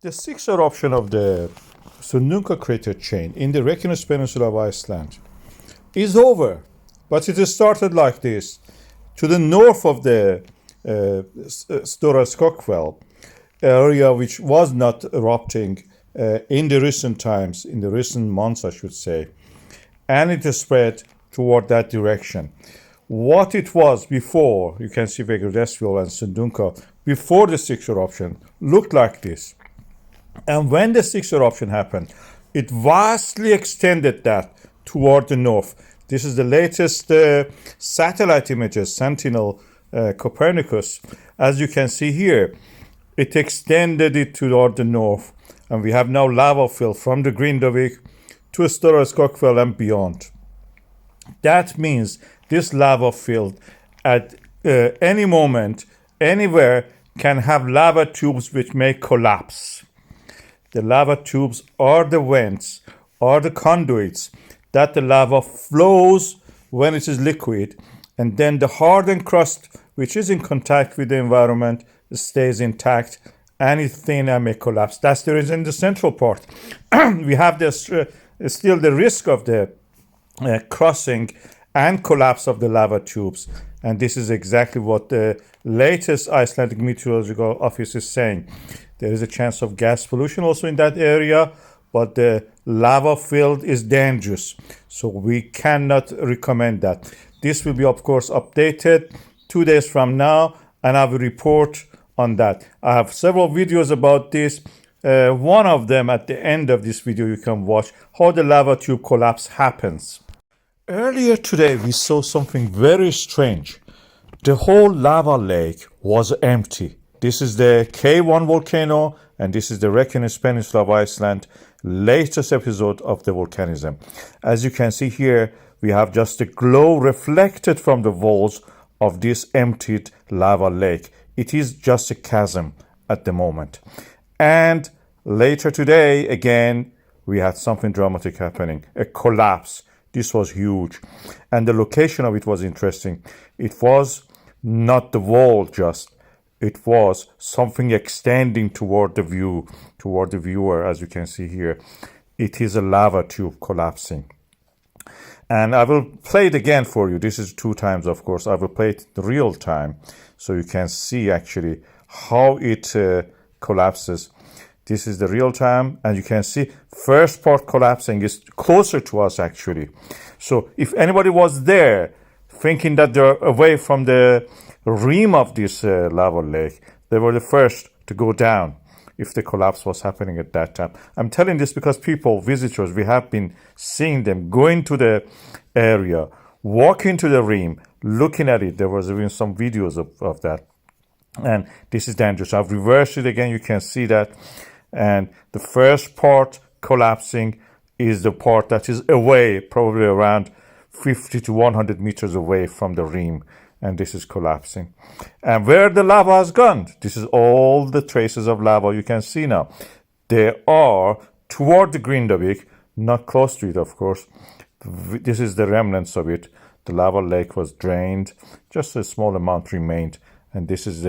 The sixth eruption of the Sundunga crater chain in the Reykjanes Peninsula of Iceland is over, but it started like this. To the north of the Stora Skogfell area, which was not erupting in the recent times, in the recent months, I should say, and it spread toward that direction. What it was before, you can see Vegardesfjall and Sundunga, before the sixth eruption, looked like this. And when the sixth eruption happened, it vastly extended that toward the north. This is the latest satellite images, Sentinel Copernicus. As you can see here, it extended it toward the north. And we have now lava fill from the Grindavik to Stora Skogfell and beyond. That means this lava field at any moment, anywhere, can have lava tubes which may collapse. The lava tubes are the vents, are the conduits that the lava flows when it is liquid, and then the hardened crust, which is in contact with the environment, stays intact, and it's thin and may collapse. That's the reason in the central part. We have this still the risk of the crossing and collapse of the lava tubes, and this is exactly what the latest Icelandic Meteorological Office is saying. There is a chance of gas pollution also in that area, but the lava field is dangerous, so we cannot recommend that. This will be, of course, updated 2 days from now, and I will report on that. I have several videos about this. One of them at the end of this video you can watch how the lava tube collapse happens. Earlier today we saw something very strange. The whole lava lake was empty. This is the K1 volcano, and this is the Reykjanes Peninsula of Iceland, latest episode of the volcanism. As you can see here, we have just the glow reflected from the walls of this emptied lava lake. It is just a chasm at the moment. And later today, again, we had something dramatic happening, a collapse. This was huge. And the location of it was interesting. It was not the wall just. It was something extending toward the view, toward the viewer, as you can see here. It is a lava tube collapsing. And I will play it again for you. This is 2 times, of course. I will play it in real time so you can see actually how it collapses. This is the real time, and you can see first part collapsing is closer to us actually. So if anybody was there thinking that they're away from the rim of this lava lake, they were the first to go down if the collapse was happening at that time. I'm telling this because people, visitors, we have been seeing them going to the area, walking to the rim, looking at it. There was even some videos of that. And this is dangerous. I've reversed it again. You can see that. And the first part collapsing is the part that is away, probably around 50 to 100 meters away from the rim. And this is collapsing. And where the lava has gone, this is all the traces of lava you can see now. They are toward the Grindavik, not close to it, of course. This is the remnants of it. The lava lake was drained. Just a small amount remained. And this is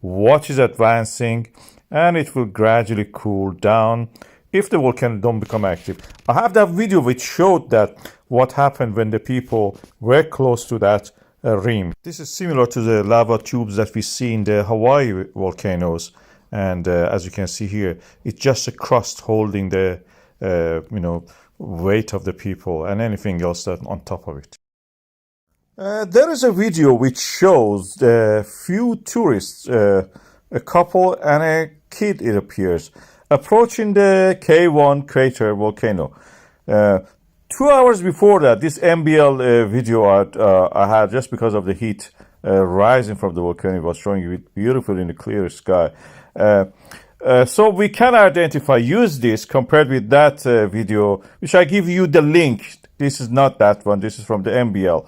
what is advancing. And it will gradually cool down if the volcano don't become active. I have that video which showed that what happened when the people were close to that rim. This is similar to the lava tubes that we see in the Hawaii volcanoes, and as you can see here, it's just a crust holding the weight of the people and anything else that on top of it. There is a video which shows a few tourists, a couple and a kid, it appears, approaching the K1 crater volcano. 2 hours before that, this MBL video I had, just because of the heat rising from the volcano, was showing it beautifully in the clear sky. So we can use this compared with that video, which I give you the link. This is not that one. This is from the MBL.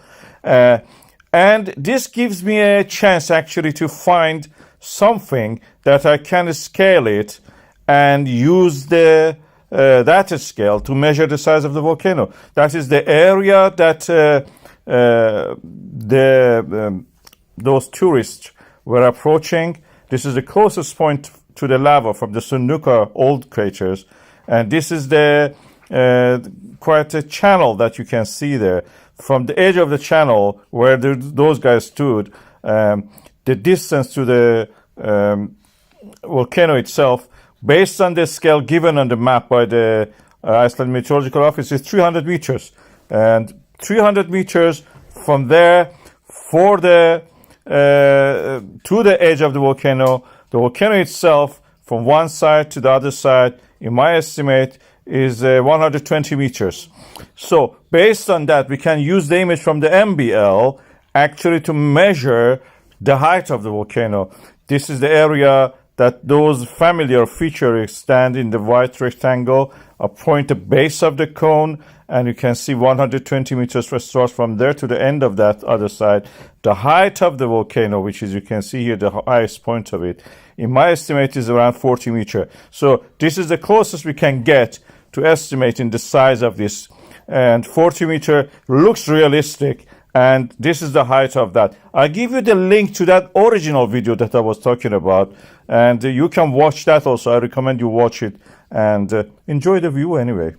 And this gives me a chance actually to find something that I can scale it and use the that scale to measure the size of the volcano. That is the area that those tourists were approaching. This is the closest point to the lava from the Sunuka old craters. And this is the quite a channel that you can see there. From the edge of the channel where those guys stood, the distance to the volcano itself, based on the scale given on the map by the Iceland Meteorological Office, is 300 meters. And 300 meters from there for the to the edge of the volcano itself, from one side to the other side, in my estimate, is 120 meters. So based on that, we can use the image from the MBL actually to measure the height of the volcano. This is the area that those familiar features stand in the white rectangle, point the base of the cone, and you can see 120 meters starts from there to the end of that other side. The height of the volcano, which is, you can see here, the highest point of it, in my estimate, is around 40 meters. So this is the closest we can get to estimating the size of this. And 40 meter looks realistic, and this is the height of that. I'll give you the link to that original video that I was talking about, and you can watch that also. I recommend you watch it and enjoy the view anyway.